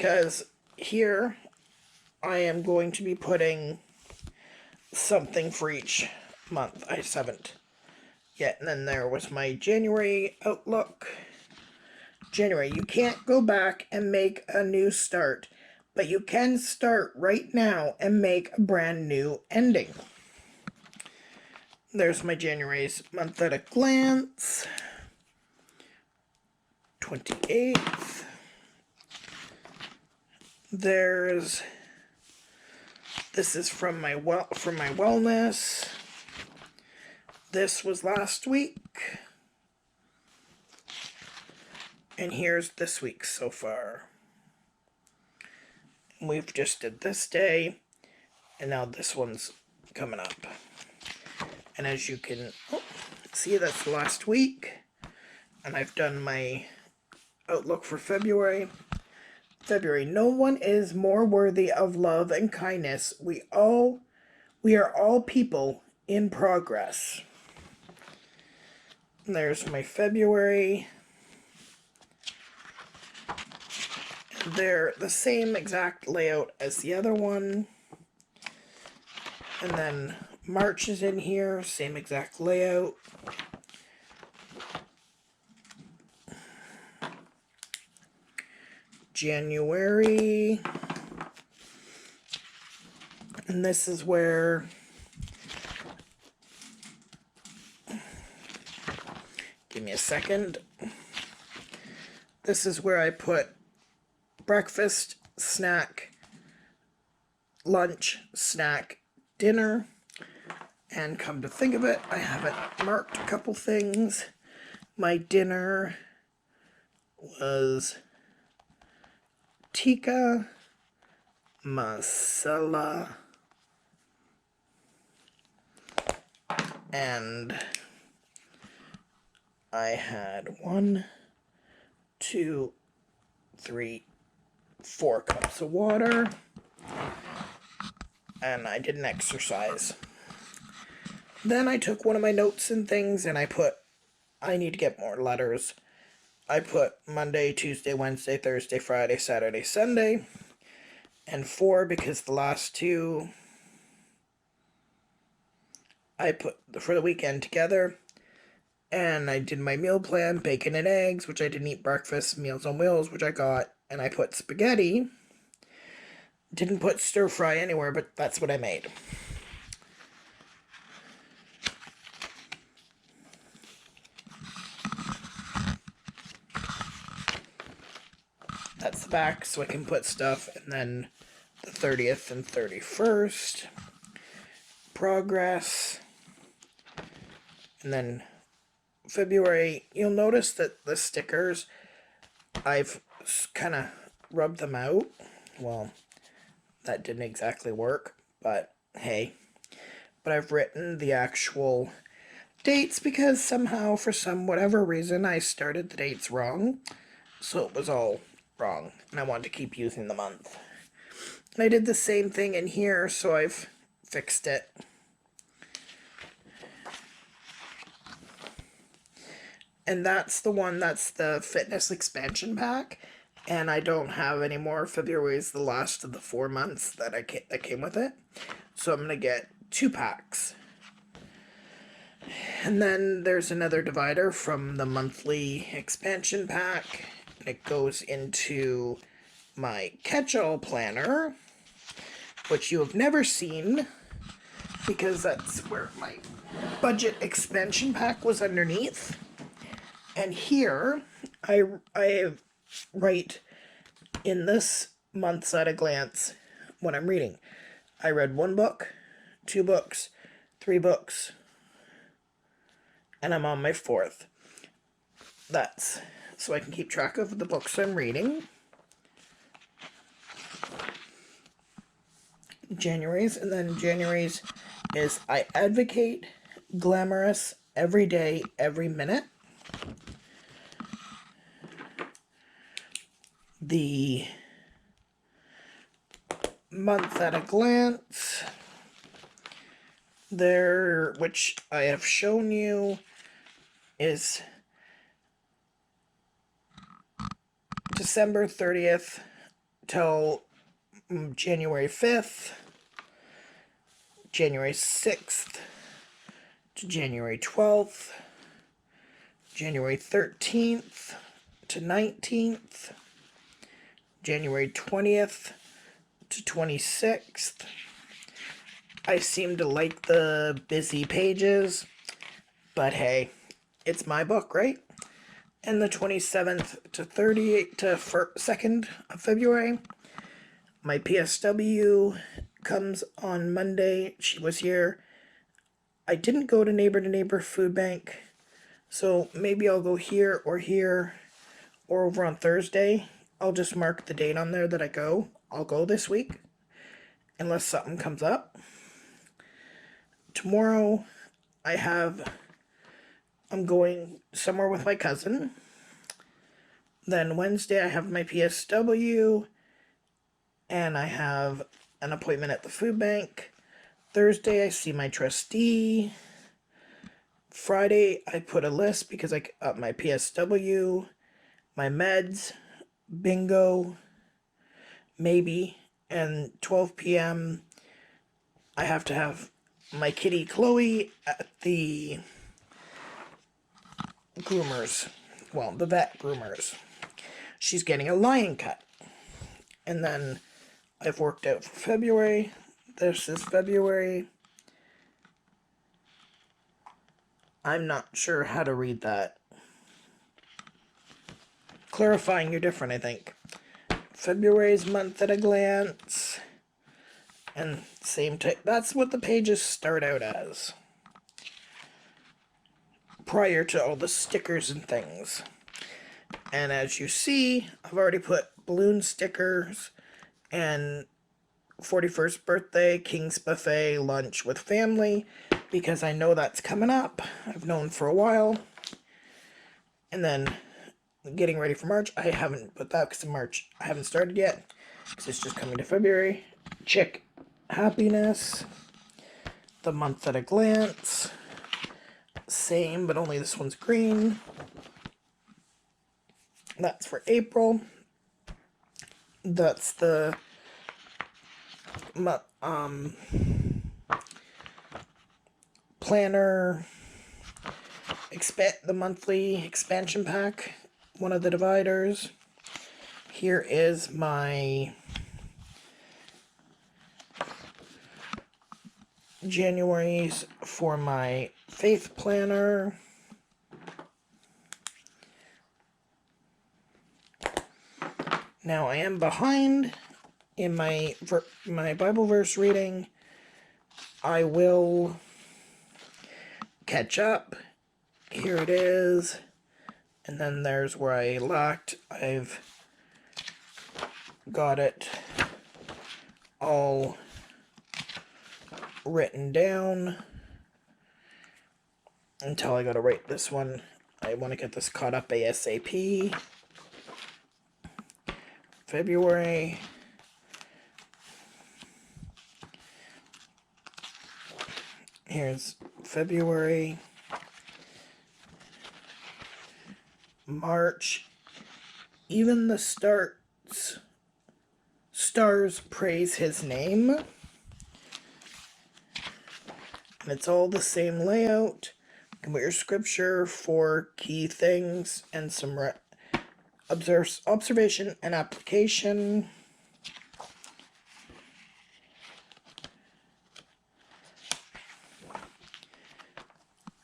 because here I am going to be putting something for each month. I just haven't yet. And then there was my January outlook. January, you can't go back and make a new start, but you can start right now and make a brand new ending. There's my January's month at a glance. 28th. This is from my wellness. This was last week. And here's this week so far. We've just did this day, and now this one's coming up. And as you can see, that's last week. And I've done my outlook for February. No one is more worthy of love and kindness. We are all people in progress. And there's my February. They're the same exact layout as the other one. And then March is in here, same exact layout. January. And this is where give me a second. This is where I put breakfast, snack, lunch, snack, dinner. And come to think of it, I haven't marked a couple things. My dinner was tikka masala and I had 1, 2, 3, 4 cups of water, and I didn't exercise. Then I took one of my notes and things and I put, I need to get more letters. I put Monday, Tuesday, Wednesday, Thursday, Friday, Saturday, Sunday, and 4 because the last 2 I put for the weekend together. And I did my meal plan, bacon and eggs, which I didn't eat breakfast, Meals on Wheels, which I got, and I put spaghetti. Didn't put stir fry anywhere, but that's what I made. That's the back, so I can put stuff, and then the 30th and 31st. Progress. And then February, you'll notice that the stickers, I've kind of rubbed them out. Well, that didn't exactly work, but hey. But I've written the actual dates because somehow, for whatever reason, I started the dates wrong. So it was all wrong, and I wanted to keep using the month. And I did the same thing in here, so I've fixed it. And that's the one, that's the fitness expansion pack. And I don't have any more. February is the last of the 4 months that came with it. So I'm going to get 2 packs. And then there's another divider from the monthly expansion pack. And it goes into my catch-all planner, which you have never seen, because that's where my budget expansion pack was underneath. And here, I write in this month's at a glance what I'm reading. I read 1 book, 2 books, 3 books, and I'm on my 4th. That's so I can keep track of the books I'm reading. January's, and then January's is I advocate glamorous every day, every minute. The month at a glance there, which I have shown you, is December 30th till January 5th, January 6th, to January 12th, January 13th to 19th, January 20th to 26th. I seem to like the busy pages, but hey, it's my book, right? And the 27th to 30th to 2nd of February. My PSW comes on Monday. She was here. I didn't go to Neighbor Food Bank, so maybe I'll go here or over on Thursday. I'll just mark the date on there that I go. I'll go this week, unless something comes up. Tomorrow, I'm going somewhere with my cousin. Then Wednesday, I have my PSW, and I have an appointment at the food bank. Thursday, I see my trustee. Friday, I put a list because I up my PSW, my meds, bingo, maybe, and 12 p.m. I have to have my kitty Chloe at the groomers. Well, the vet groomers. She's getting a lion cut. And then I've worked out for February. This is February. I'm not sure how to read that. Clarifying, you're different, I think. February's month at a glance. And same type. That's what the pages start out as. Prior to all the stickers and things. And as you see, I've already put balloon stickers and 41st birthday, King's Buffet, lunch with family, because I know that's coming up. I've known for a while. And then getting ready for March. I haven't put that because in March I haven't started yet, because it's just coming to February. Chick Happiness, the month at a glance. Same, but only this one's green. That's for April. That's the planner, the monthly expansion pack, one of the dividers. Here is my January's for my faith planner. Now I am behind in my Bible verse reading. I will catch up. Here it is. And then there's where I lacked. I've got it all written down until I gotta write this one. I want to get this caught up ASAP. February. Here's February. March. Even the stars praise his name. And it's all the same layout. You can put your scripture for key things and some observation and application.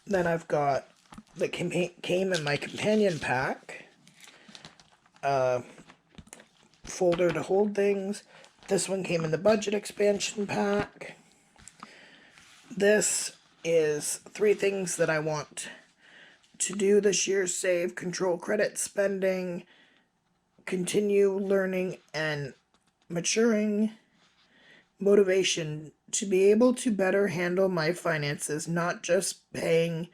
Then I've got that came in my companion pack. Folder to hold things. This one came in the budget expansion pack. This is 3 things that I want to do this year: save, control credit spending, continue learning and maturing, motivation to be able to better handle my finances, not just paying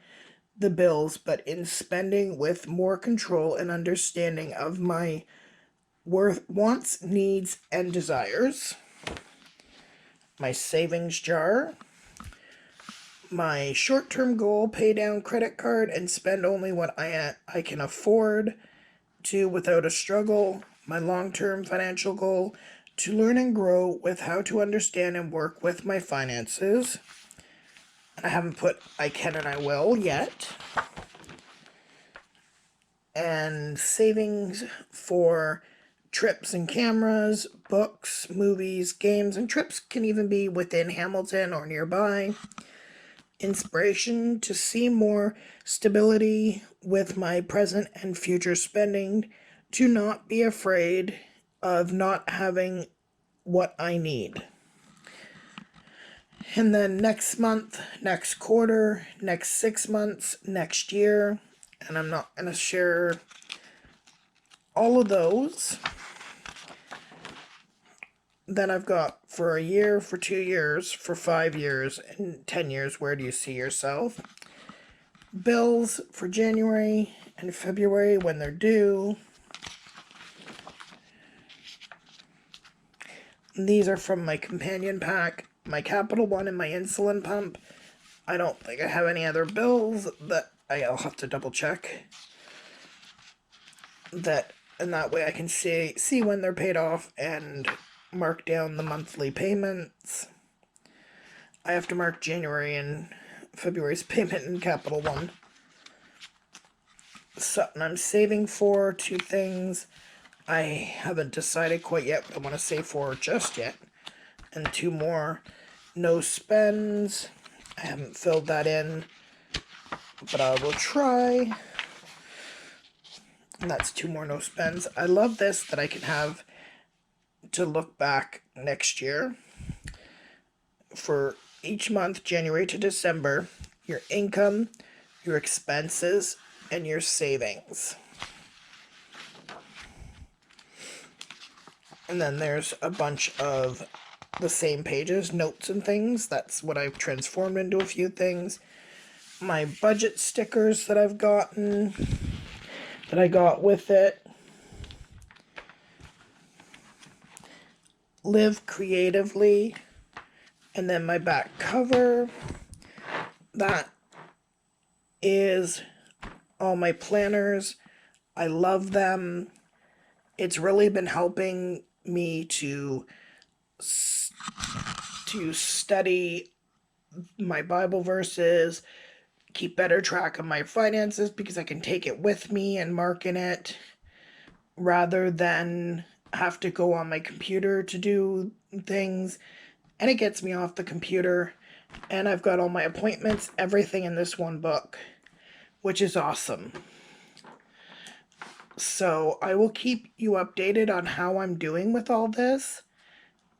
the bills, but in spending with more control and understanding of my wants, needs, and desires. My savings jar. My short-term goal: pay down credit card and spend only what I can afford to without a struggle. my long-term financial goal to learn and grow with how to understand and work with my finances. I haven't put I can and I will yet. And savings for trips and cameras, books, movies, games, and trips can even be within Hamilton or nearby. Inspiration to see more stability with my present and future spending, to not be afraid of not having what I need. And then next month, next quarter, next 6 months, next year, and I'm not going to share all of those that I've got for a year, for 2 years, for 5 years, and 10 years. Where do you see yourself? Bills for January and February when they're due. These are from my companion pack, my Capital One and my insulin pump. I don't think I have any other bills that I'll have to double check. And that way I can see when they're paid off and mark down the monthly payments. I have to mark January and February's payment in Capital One. So, and I'm saving for 2 things. I haven't decided quite yet what I want to save for just yet. And 2 more no spends. I haven't filled that in, but I will try. And that's 2 more no spends. I love this, that I can have to look back next year for each month, January to December, your income, your expenses, and your savings. And then there's a bunch of the same pages, notes and things. That's what I've transformed into a few things. My budget stickers that I've gotten, that I got with it. Live creatively. And then my back cover. That is all my planners. I love them. It's really been helping me to study my Bible verses, keep better track of my finances, because I can take it with me and mark in it rather than have to go on my computer to do things. And it gets me off the computer, and I've got all my appointments, everything in this one book, which is awesome. So I will keep you updated on how I'm doing with all this,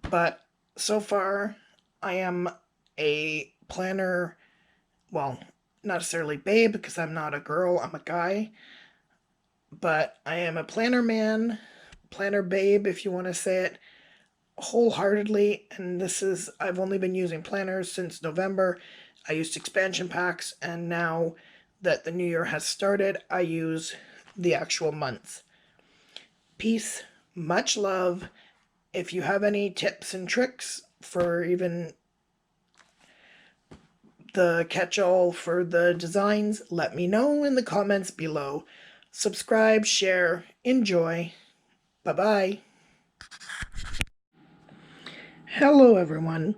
but so far I am a planner, well, not necessarily babe, because I'm not a girl, I'm a guy, but I am a planner man, planner babe if you want to say it, wholeheartedly. And I've only been using planners since November. I used expansion packs, and now that the new year has started, I use the actual months. Peace, much love. If you have any tips and tricks for even the catch-all for the designs, let me know in the comments below. Subscribe, share, enjoy. Bye-bye. Hello everyone.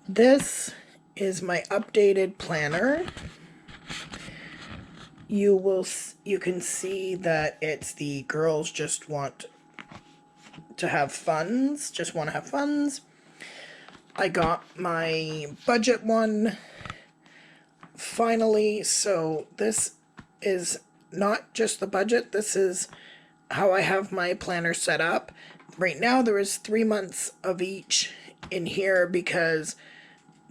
This is my updated planner. You can see that it's the girls just want to have funds, I got my budget one finally, so this is not just the budget, this is how I have my planner set up. Right now there is 3 months of each in here because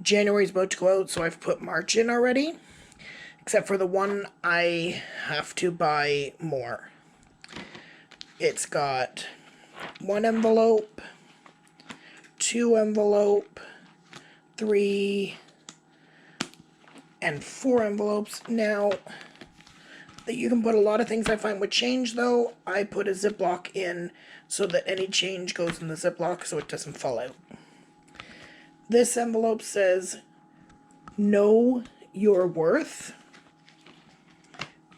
January's about to go out, so I've put March in already. Except for the one I have to buy more. It's got 1 envelope, 2 envelope, 3, and 4 envelopes. Now, that you can put a lot of things I find with change, though, I put a Ziploc in so that any change goes in the Ziploc so it doesn't fall out. This envelope says, know your worth.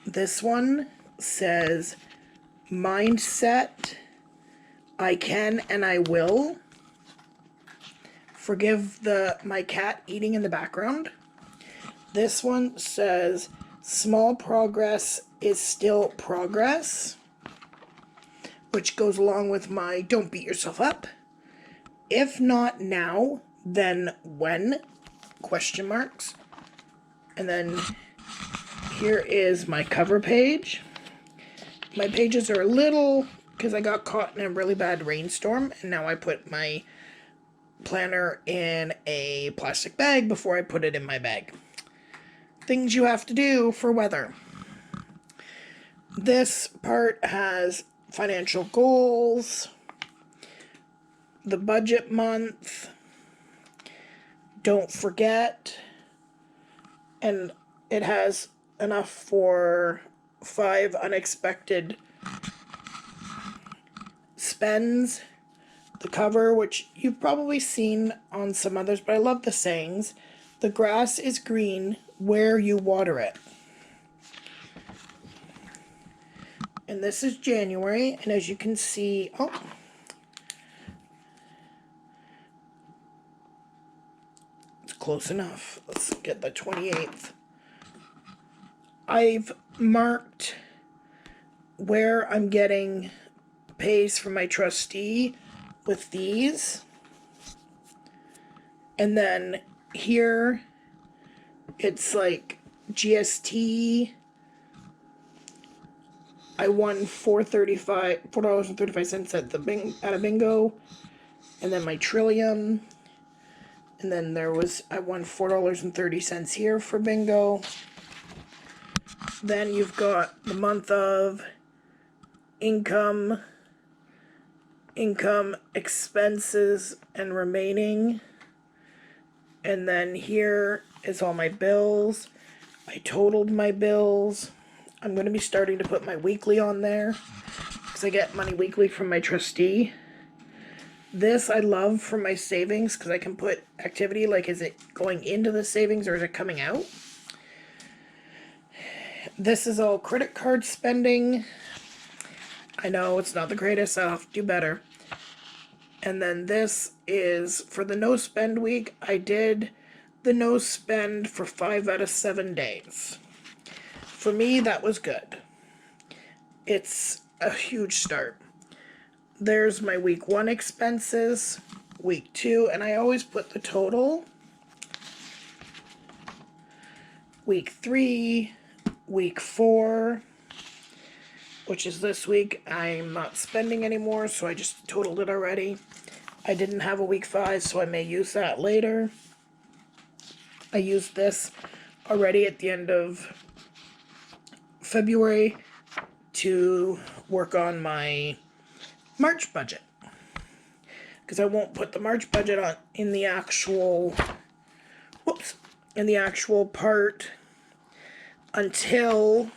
This one says, mindset. I can and I will forgive my cat eating in the background. This one says, small progress is still progress, which goes along with my don't beat yourself up. If not now, then when? Question marks. And then here is my cover page. My pages are a little, because I got caught in a really bad rainstorm, and now I put my planner in a plastic bag before I put it in my bag. Things you have to do for weather. This part has financial goals, the budget month, don't forget, and it has enough for 5 unexpected spends. The cover, which you've probably seen on some others, but I love the sayings. The grass is green where you water it. And this is January, and as you can see, it's close enough. Let's get the 28th. I've marked where I'm getting pays from my trustee with these. And then here, it's like GST. I won $4.35 at a bingo, and then my Trillium, and then I won $4.30 here for bingo. Then you've got the month of income, expenses, and remaining, and then here is all my bills. I totaled my bills. I'm going to be starting to put my weekly on there because I get money weekly from my trustee. This I love for my savings because I can put activity, like is it going into the savings or is it coming out? This is all credit card spending. I know it's not the greatest, I'll have to do better. And then this is for the no spend week. I did the no spend for 5 out of 7 days. For me, that was good. It's a huge start. There's my week 1 expenses, week 2, and I always put the total. Week 3, week 4, which is this week. I'm not spending anymore, so I just totaled it already. I didn't have a week 5, so I may use that later. I used this already at the end of February to work on my March budget, because I won't put the March budget on in the actual part until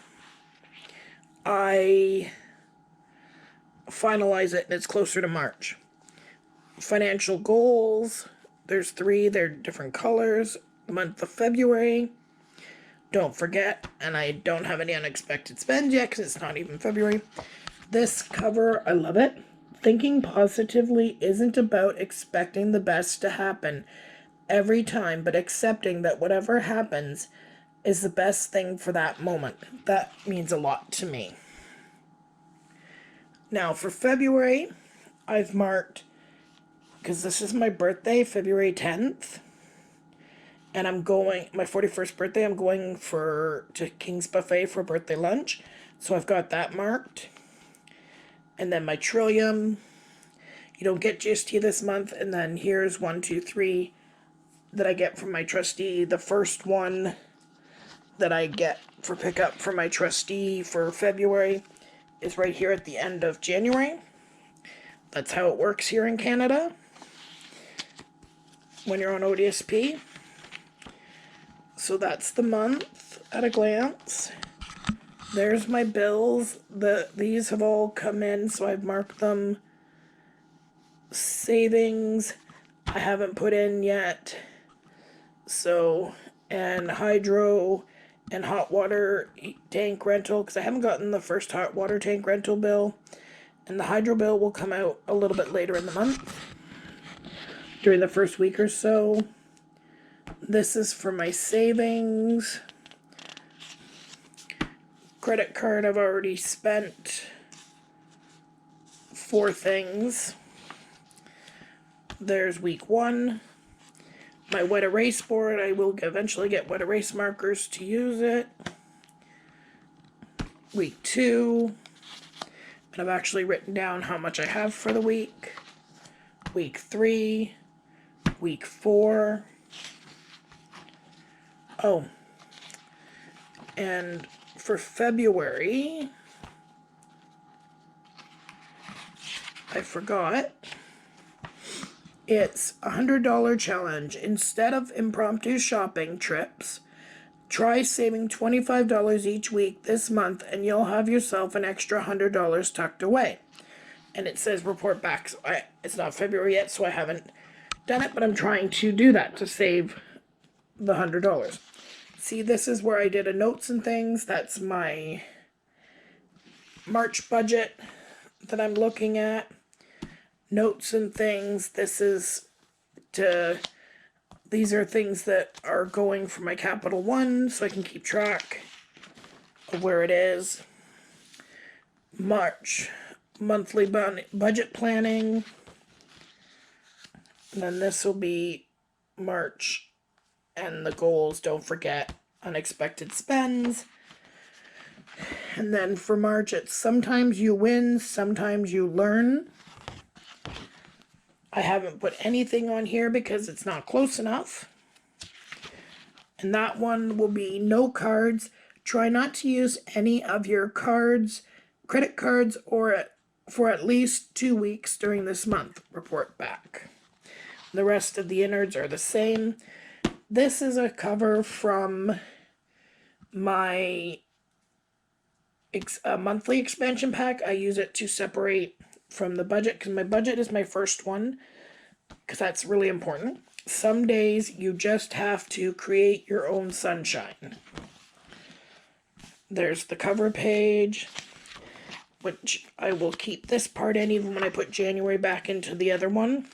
I finalize it and it's closer to March. Financial goals, there's 3, they're different colors. Month of February, don't forget, and I don't have any unexpected spends yet because it's not even February. This cover, I love it. Thinking positively isn't about expecting the best to happen every time, but accepting that whatever happens is the best thing for that moment. That means a lot to me. Now for February, I've marked, because this is my birthday, February 10th, and I'm going, my 41st birthday, I'm going to King's Buffet for birthday lunch, so I've got that marked. And then my Trillium, you don't get GST this month, and then here's 1, 2, 3 that I get from my trustee. The first one that I get for pickup from my trustee for February is right here at the end of January. That's how it works here in Canada when you're on ODSP. So that's the month at a glance. There's my bills. These have all come in, so I've marked them. Savings, I haven't put in yet. So, and hydro and hot water tank rental, because I haven't gotten the first hot water tank rental bill. And the hydro bill will come out a little bit later in the month, during the first week or so. This is for my savings. Credit card, I've already spent 4 things. There's week 1. My wet erase board, I will eventually get wet erase markers to use it. Week 2. And I've actually written down how much I have for the week. Week 3. Week 4. Oh. And for February, I forgot. It's a $100 challenge. Instead of impromptu shopping trips, try saving $25 each week this month and you'll have yourself an extra $100 tucked away. And it says report back. So it's not February yet, so I haven't done it, but I'm trying to do that to save the $100. See, this is where I did a notes and things. That's my March budget that I'm looking at. Notes and things. These are things that are going for my Capital One, so I can keep track of where it is. March, monthly budget planning. And then this will be March and the goals. Don't forget unexpected spends. And then for March, it's sometimes you win, sometimes you learn. I haven't put anything on here because it's not close enough. And that one will be no cards. Try not to use any of your cards, credit cards, for at least 2 weeks during this month. Report back. The rest of the innards are the same. This is a cover from my monthly expansion pack. I use it to separate from the budget because my budget is my first one, because that's really important. Some days you just have to create your own sunshine. There's the cover page, which I will keep this part in even when I put January back into the other one.